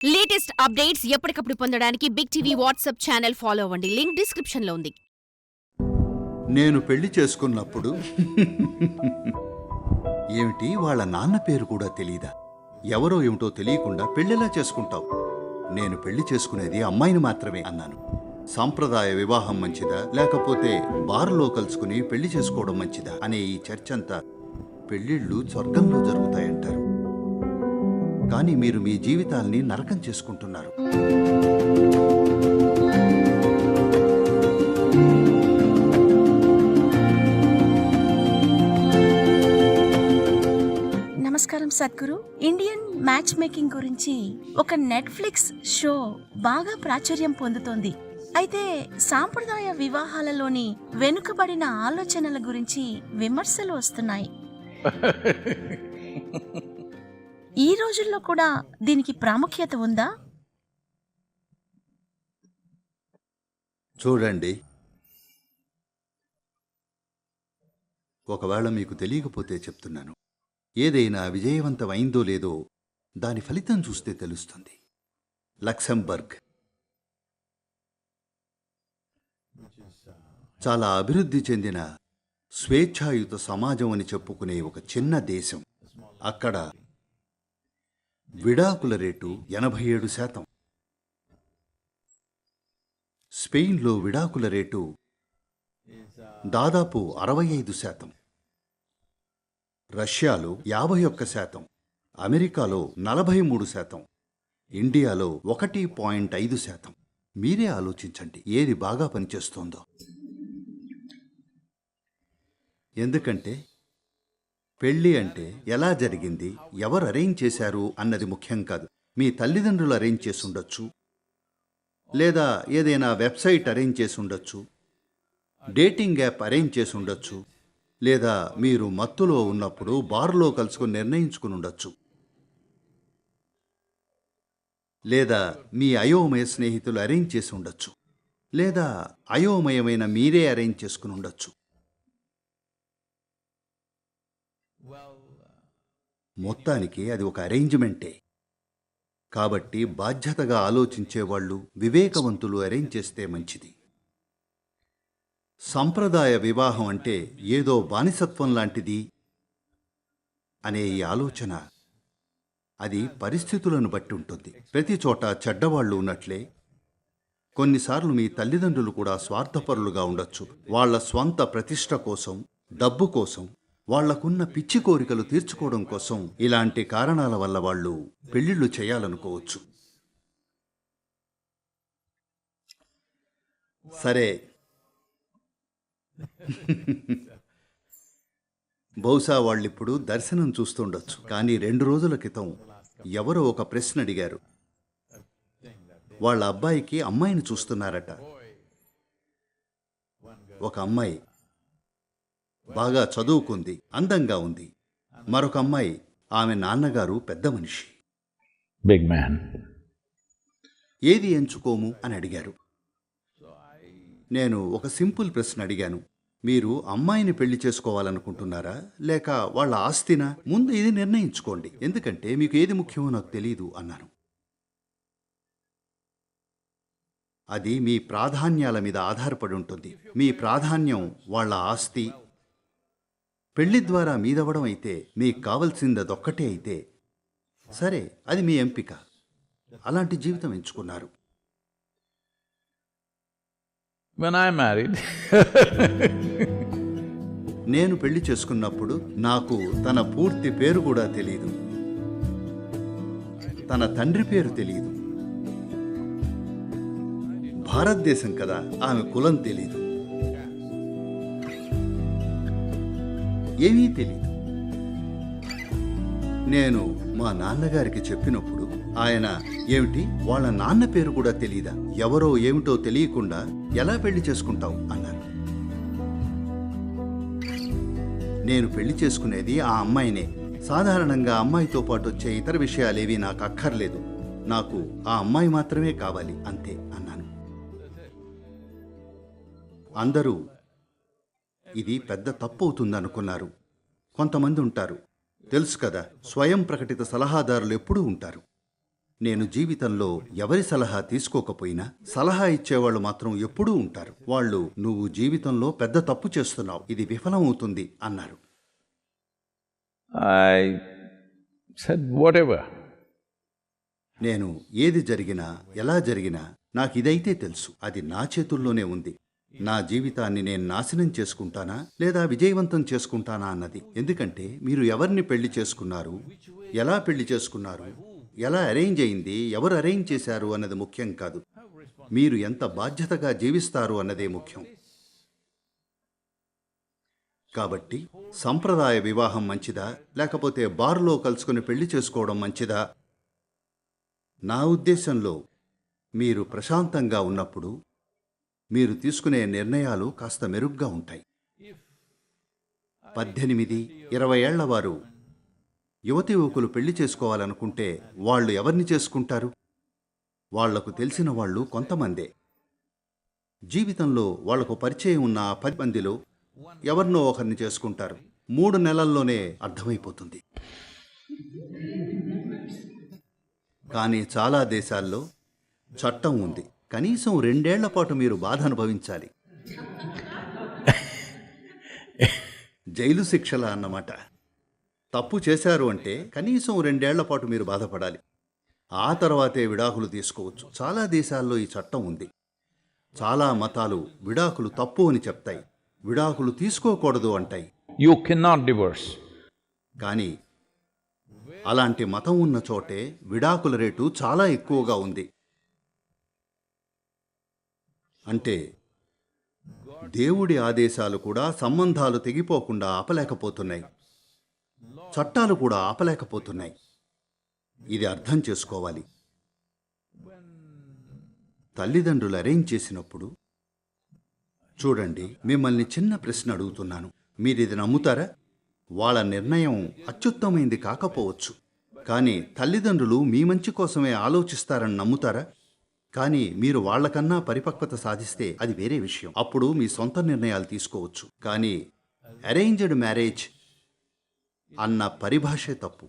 Latest updates ఎప్పటికప్పుడు పొందడానికి big TV WhatsApp channel follow అవ్వండి. లింక్ డిస్క్రిప్షన్ లో ఉంది. నేను పెళ్లి చేసుకున్నప్పుడు ఏమిటి వాళ్ళ నాన్న పేరు కూడా తెలీదా? ఎవరో ఏమిటో తెలియకుండా పెళ్లిలా చేసుకుంటావు. నేను పెళ్లి చేసుకునేది అమ్మాయిని మాత్రమే అన్నాను. సాంప్రదాయ వివాహం మంచిదా లేకపోతే బార్లో కలుసుకుని పెళ్లి చేసుకోవడం మంచిదా అనే ఈ చర్చ అంతా పెళ్లిళ్ళు స్వర్గంలో జరుగుతాయంటారు. కానీ మీరు మీ జీవితాల్ని నరకం చేసుకుంటున్నారు. నమస్కారం సద్గురు. ఇండియన్ మ్యాచ్ మేకింగ్ గురించి ఒక నెట్ఫ్లిక్స్ షో బాగా ప్రాచుర్యం పొందుతోంది. అయితే సాంప్రదాయ వివాహాలలోని వెనుకబడిన ఆలోచనల గురించి విమర్శలు వస్తున్నాయి. ఈ రోజుల్లో కూడా దీనికి ప్రాముఖ్యత ఉందా? చూడండి, ఒకవేళ మీకు తెలియకపోతే చెప్తున్నాను. ఏదైనా విజయవంతమైందో లేదో దాని ఫలితం చూస్తే తెలుస్తుంది. లక్సెంబర్గ్ చాలా అభివృద్ధి చెందిన స్వేచ్ఛాయుత సమాజం అని చెప్పుకునే ఒక చిన్న దేశం. అక్కడ విడాకుల రేటు 87%. స్పెయిన్లో విడాకుల రేటు దాదాపు 65%. రష్యాలో 51%, అమెరికాలో 43%, ఇండియాలో 1.5%. మీరే ఆలోచించండి ఏది బాగా పనిచేస్తోందో. ఎందుకంటే పెళ్ళి అంటే ఎలా జరిగింది, ఎవరు అరేంజ్ చేశారు అన్నది ముఖ్యం కాదు. మీ తల్లిదండ్రులు అరేంజ్ చేసి ఉండొచ్చు, లేదా ఏదైనా వెబ్సైట్ అరేంజ్ చేసి ఉండొచ్చు, డేటింగ్ యాప్ అరేంజ్ చేసి ఉండొచ్చు, లేదా మీరు మత్తులో ఉన్నప్పుడు బార్లో కలుసుకుని నిర్ణయించుకుని ఉండొచ్చు, లేదా మీ అయోమయ స్నేహితులు అరేంజ్ చేసి ఉండొచ్చు, లేదా అయోమయమైన మీరే అరేంజ్ చేసుకుని ఉండొచ్చు. మొత్తానికి అది ఒక అరేంజ్మెంటే. కాబట్టి బాధ్యతగా ఆలోచించేవాళ్ళు, వివేకవంతులు అరేంజ్ చేస్తే మంచిది. సంప్రదాయ వివాహం అంటే ఏదో బానిసత్వం లాంటిది అనే ఈ ఆలోచన అది పరిస్థితులను బట్టి ఉంటుంది. ప్రతి చోట చెడ్డవాళ్లు ఉన్నట్లే కొన్నిసార్లు మీ తల్లిదండ్రులు కూడా స్వార్థపరులుగా ఉండొచ్చు. వాళ్ల స్వంత ప్రతిష్ట కోసం, డబ్బు కోసం, వాళ్లకున్న పిచ్చి కోరికలు తీర్చుకోవడం కోసం ఇలాంటి కారణాల వల్ల వాళ్ళు పెళ్లిళ్ళు చేయాలనుకోవచ్చు. సరే, బహుశా వాళ్ళిప్పుడు దర్శనం చూస్తుండొచ్చు. కానీ 2 రోజుల క్రితం ఎవరో ఒక ప్రశ్న అడిగారు. వాళ్ళ అబ్బాయికి అమ్మాయిని చూస్తున్నారట. ఒక అమ్మాయి బాగా చదువుకుంది, అందంగా ఉంది. మరొక అమ్మాయి, ఆమె నాన్నగారు పెద్ద మనిషి, బిగ్ మ్యాన్. ఏది ఎంచుకోము అని అడిగారు. నేను ఒక సింపుల్ ప్రశ్న అడిగాను. మీరు అమ్మాయిని పెళ్లి చేసుకోవాలనుకుంటున్నారా లేక వాళ్ళ ఆస్తినా? ముందు ఇది నిర్ణయించుకోండి, ఎందుకంటే మీకు ఏది ముఖ్యమో నాకు తెలీదు అన్నాను. అది మీ ప్రాధాన్యాల మీద ఆధారపడి ఉంటుంది. మీ ప్రాధాన్యం వాళ్ళ ఆస్తి, పెళ్లి ద్వారా మీదవడం అయితే, మీకు కావలసింది అదొక్కటే అయితే సరే, అది మీ ఎంపిక. అలాంటి జీవితం ఎంచుకున్నారు. When I married, నేను పెళ్లి చేసుకున్నప్పుడు నాకు తన పూర్తి పేరు కూడా తెలియదు, తన తండ్రి పేరు తెలియదు. భారతదేశం కదా, ఆమె కులం తెలీదు, ఏమీ తెలీదు. నేను మా నాన్నగారికి చెప్పినప్పుడు ఆయన, ఏమిటి వాళ్ళ నాన్న పేరు కూడా తెలీదా? ఎవరో ఏమిటో తెలియకుండా ఎలా పెళ్లి చేసుకుంటావు అన్నారు. నేను పెళ్లి చేసుకునేది ఆ అమ్మాయినే. సాధారణంగా అమ్మాయితో పాటు వచ్చే ఇతర విషయాలేవి నాకు అక్కర్లేదు. నాకు ఆ అమ్మాయి మాత్రమే కావాలి, అంతే అన్నాను. అందరూ ఇది పెద్ద తప్పు అవుతుందనుకున్నారు. కొంతమంది ఉంటారు, తెలుసు కదా, స్వయం ప్రకటిత సలహాదారులు ఎప్పుడూ ఉంటారు. నేను జీవితంలో ఎవరి సలహా తీసుకోకపోయినా సలహా ఇచ్చేవాళ్ళు మాత్రం ఎప్పుడూ ఉంటారు. వాళ్ళు నువ్వు జీవితంలో పెద్ద తప్పు చేస్తున్నావు, ఇది విఫలమవుతుంది అన్నారు. I said, whatever. నేను ఏది జరిగినా ఎలా జరిగినా నాకిదైతే తెలుసు, అది నా చేతుల్లోనే ఉంది. నా జీవితాన్ని నేను నాశనం చేసుకుంటానా లేదా విజయవంతం చేసుకుంటానా అన్నది. ఎందుకంటే మీరు ఎవరిని పెళ్లి చేసుకున్నారు, ఎలా పెళ్లి చేసుకున్నారు, ఎలా అరేంజ్ అయింది, ఎవరు అరేంజ్ చేశారు అన్నది ముఖ్యం కాదు. మీరు ఎంత బాధ్యతగా జీవిస్తారు అన్నదే ముఖ్యం. కాబట్టి సంప్రదాయ వివాహం మంచిదా లేకపోతే బార్లో కలుసుకుని పెళ్లి చేసుకోవడం మంచిదా? నా ఉద్దేశంలో మీరు ప్రశాంతంగా ఉన్నప్పుడు మీరు తీసుకునే నిర్ణయాలు కాస్త మెరుగ్గా ఉంటాయి. 18-20 ఏళ్ల వారు యువతి యువకులు పెళ్లి చేసుకోవాలనుకుంటే వాళ్ళు ఎవరిని చేసుకుంటారు? వాళ్లకు తెలిసిన వాళ్ళు కొంతమందే. జీవితంలో వాళ్లకు పరిచయం ఉన్న 10 మందిలో ఎవరినో ఒకరిని చేసుకుంటారు. 3 నెలల్లోనే అర్థమైపోతుంది. కానీ చాలా దేశాల్లో చట్టం ఉంది, కనీసం 2 ఏళ్ల పాటు మీరు బాధ అనుభవించాలి. జైలు శిక్షల అన్నమాట. తప్పు చేశారు అంటే కనీసం 2 ఏళ్ల పాటు మీరు బాధపడాలి. ఆ తర్వాతే విడాకులు తీసుకోవచ్చు. చాలా దేశాల్లో ఈ చట్టం ఉంది. చాలా మతాలు విడాకులు తప్పు అని చెప్తాయి, విడాకులు తీసుకోకూడదు అంటాయి. You cannot divorce. కానీ అలాంటి మతం ఉన్న చోటే విడాకుల రేటు చాలా ఎక్కువగా ఉంది. అంటే దేవుడి ఆదేశాలు కూడా సంబంధాలు తెగిపోకుండా ఆపలేకపోతున్నాయి, చట్టాలు కూడా ఆపలేకపోతున్నాయి. ఇది అర్థం చేసుకోవాలి. తల్లిదండ్రులు అరేంజ్ చేసినప్పుడు చూడండి, మిమ్మల్ని చిన్న ప్రశ్న అడుగుతున్నాను, మీరిది నమ్ముతారా? వాళ్ళ నిర్ణయం అత్యుత్తమైంది కాకపోవచ్చు, కానీ తల్లిదండ్రులు మీ మంచి కోసమే ఆలోచిస్తారని నమ్ముతారా? కానీ మీరు వాళ్లకన్నా పరిపక్వత సాధిస్తే అది వేరే విషయం. అప్పుడు మీ సొంత నిర్ణయాలు తీసుకోవచ్చు. కానీ అరేంజ్డ్ మ్యారేజ్ అన్న పరిభాషే తప్పు.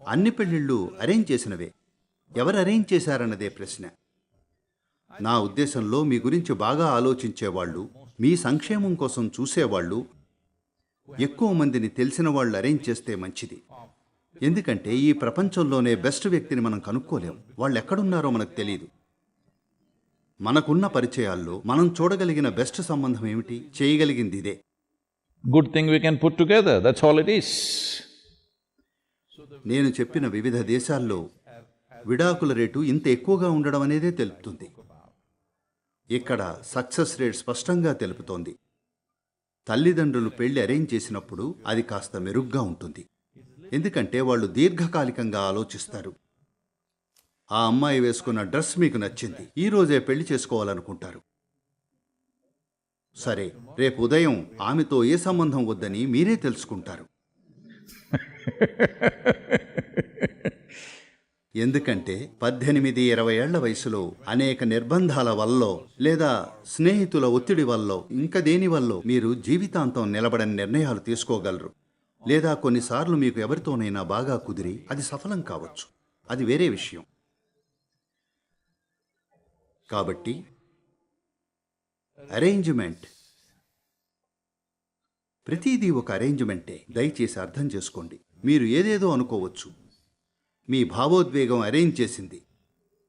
అన్ని పెళ్ళిళ్ళు అరేంజ్ చేసినవే. ఎవరు అరేంజ్ చేశారన్నదే ప్రశ్న. నా ఉద్దేశంలో మీ గురించి బాగా ఆలోచించేవాళ్ళు, మీ సంక్షేమం కోసం చూసేవాళ్ళు, ఎక్కువ మందిని తెలిసిన వాళ్ళు అరేంజ్ చేస్తే మంచిది. ఎందుకంటే ఈ ప్రపంచంలోనే బెస్ట్ వ్యక్తిని మనం కనుక్కోలేం. వాళ్ళు ఎక్కడున్నారో మనకు తెలియదు. మనకున్న పరిచయాల్లో మనం చూడగలిగిన బెస్ట్ సంబంధం ఏమిటి? చేయగలిగింది ఇదే. Good thing we can put together, that's all it is. నేను చెప్పిన వివిధ దేశాల్లో విడాకుల రేటు ఇంత ఎక్కువగా ఉండడం అనేదే తెలుపుతుంది. ఇక్కడ సక్సెస్ రేట్ స్పష్టంగా తెలుపుతోంది. తల్లిదండ్రులు పెళ్లి అరేంజ్ చేసినప్పుడు అది కాస్త మెరుగ్గా ఉంటుంది. ఎందుకంటే వాళ్ళు దీర్ఘకాలికంగా ఆలోచిస్తారు. ఆ అమ్మాయి వేసుకున్న డ్రెస్ మీకు నచ్చింది, ఈ రోజే పెళ్లి చేసుకోవాలనుకుంటారు. సరే, రేపు ఉదయం ఆమెతో ఏ సంబంధం వద్దని మీరే తెలుసుకుంటారు. ఎందుకంటే 18-20 ఏళ్ల వయసులో అనేక నిర్బంధాల వల్లో లేదా స్నేహితుల ఒత్తిడి వల్లో ఇంకా దేని వల్లో మీరు జీవితాంతం నిలబడని నిర్ణయాలు తీసుకోగలరు. లేదా కొన్నిసార్లు మీకు ఎవరితోనైనా బాగా కుదిరి అది సఫలం కావచ్చు, అది వేరే విషయం. కాబట్టి అరేంజ్మెంట్, ప్రతిదీ ఒక అరేంజ్మెంటే. దయచేసి అర్థం చేసుకోండి. మీరు ఏదేదో అనుకోవచ్చు. మీ భావోద్వేగం అరేంజ్ చేసింది,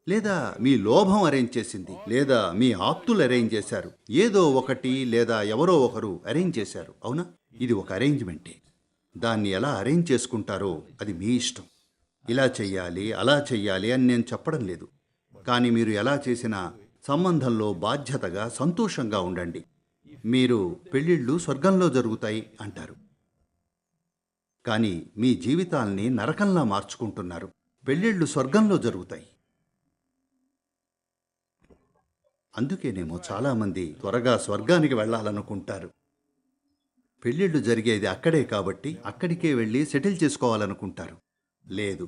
లేదా మీ లోభం అరేంజ్ చేసింది, లేదా మీ ఆప్తులు అరేంజ్ చేశారు. ఏదో ఒకటి లేదా ఎవరో ఒకరు అరేంజ్ చేశారు, అవునా? ఇది ఒక అరేంజ్మెంటే. దాన్ని ఎలా అరేంజ్ చేసుకుంటారో అది మీ ఇష్టం. ఇలా చెయ్యాలి, అలా చెయ్యాలి అని నేను చెప్పడం లేదు. కానీ మీరు ఎలా చేసినా సంబంధంలో బాధ్యతగా సంతోషంగా ఉండండి. మీరు పెళ్ళిళ్ళు స్వర్గంలో జరుగుతాయి అంటారు, కానీ మీ జీవితాల్ని నరకంలా మార్చుకుంటున్నారు. పెళ్ళిళ్ళు స్వర్గంలో జరుగుతాయి. అందుకేనేమో చాలామంది త్వరగా స్వర్గానికి వెళ్ళాలనుకుంటారు. పెళ్ళిళ్ళు జరిగేది అక్కడే కాబట్టి అక్కడికే వెళ్ళి సెటిల్ చేసుకోవాలనుకుంటారు. లేదు,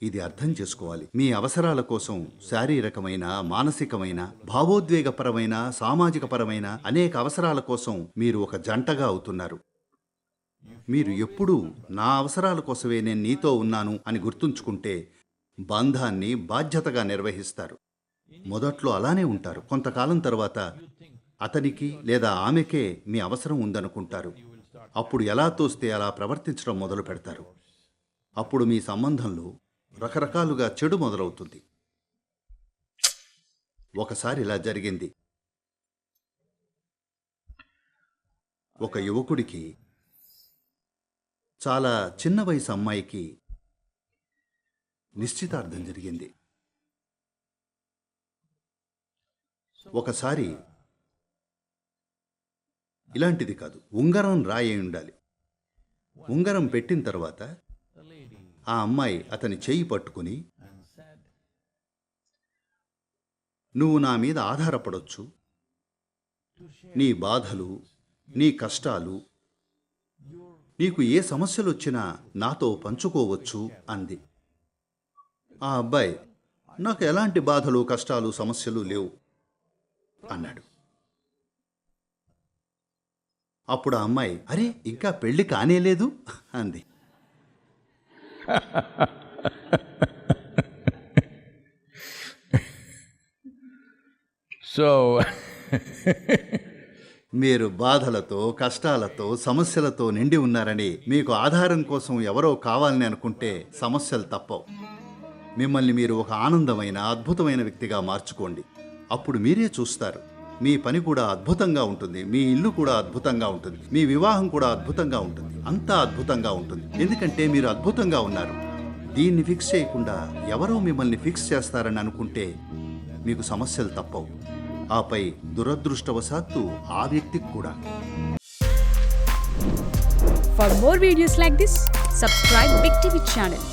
ఇది అర్థం చేసుకోవాలి. మీ అవసరాల కోసం శారీరకమైన, మానసికమైన, భావోద్వేగపరమైన, సామాజికపరమైన అనేక అవసరాల కోసం మీరు ఒక జంటగా అవుతున్నారు. మీరు ఎప్పుడూ నా అవసరాల కోసమే నేను నీతో ఉన్నాను అని గుర్తుంచుకుంటే బంధాన్ని బాధ్యతగా నిర్వహిస్తారు. మొదట్లో అలానే ఉంటారు. కొంతకాలం తర్వాత అతనికి లేదా ఆమెకే మీ అవసరం ఉందనుకుంటారు. అప్పుడు ఎలా తోస్తే అలా ప్రవర్తించడం మొదలు పెడతారు. అప్పుడు మీ సంబంధంలో రకరకాలుగా చెడు మొదలవుతుంది. ఒకసారి ఇలా జరిగింది. ఒక యువకుడికి చాలా చిన్న వయసు అమ్మాయికి నిశ్చితార్థం జరిగింది. ఒకసారి ఇలాంటిది కాదు, ఉంగరం రాయి ఉండాలి. ఉంగరం పెట్టిన తర్వాత ఆ అమ్మాయి అతని చెయ్యి పట్టుకుని, నువ్వు నా మీద ఆధారపడొచ్చు, నీ బాధలు, నీ కష్టాలు, నీకు ఏ సమస్యలు వచ్చినా నాతో పంచుకోవచ్చు అంది. ఆ అబ్బాయి, నాకు ఎలాంటి బాధలు, కష్టాలు, సమస్యలు లేవు అన్నాడు. అప్పుడు ఆ అమ్మాయి, అరే ఇంకా పెళ్లి కానేలేదు అంది. So, మీరు బాధలతో, కష్టాలతో, సమస్యలతో నిండి ఉన్నారని, మీకు ఆధారం కోసం ఎవరో కావాలని అనుకుంటే సమస్యలు తప్పవు. మిమ్మల్ని మీరు ఒక ఆనందమైన, అద్భుతమైన వ్యక్తిగా మార్చుకోండి. అప్పుడు మీరే చూస్తారు, మీ పని కూడా అద్భుతంగా ఉంటుంది, మీ ఇల్లు కూడా అద్భుతంగా ఉంటుంది, మీ వివాహం కూడా అద్భుతంగా ఉంటుంది, అంతా అద్భుతంగా ఉంటుంది. ఎందుకంటే మీరు అద్భుతంగా ఉన్నారు. దీన్ని ఫిక్స్ చేయకుండా ఎవరో మిమ్మల్ని ఫిక్స్ చేస్తారని అనుకుంటే మీకు సమస్యలు తప్పవు. ఆపై దురదృష్టవశాత్తు ఆ వ్యక్తికి కూడా. For more videos like this, subscribe Big TV channel.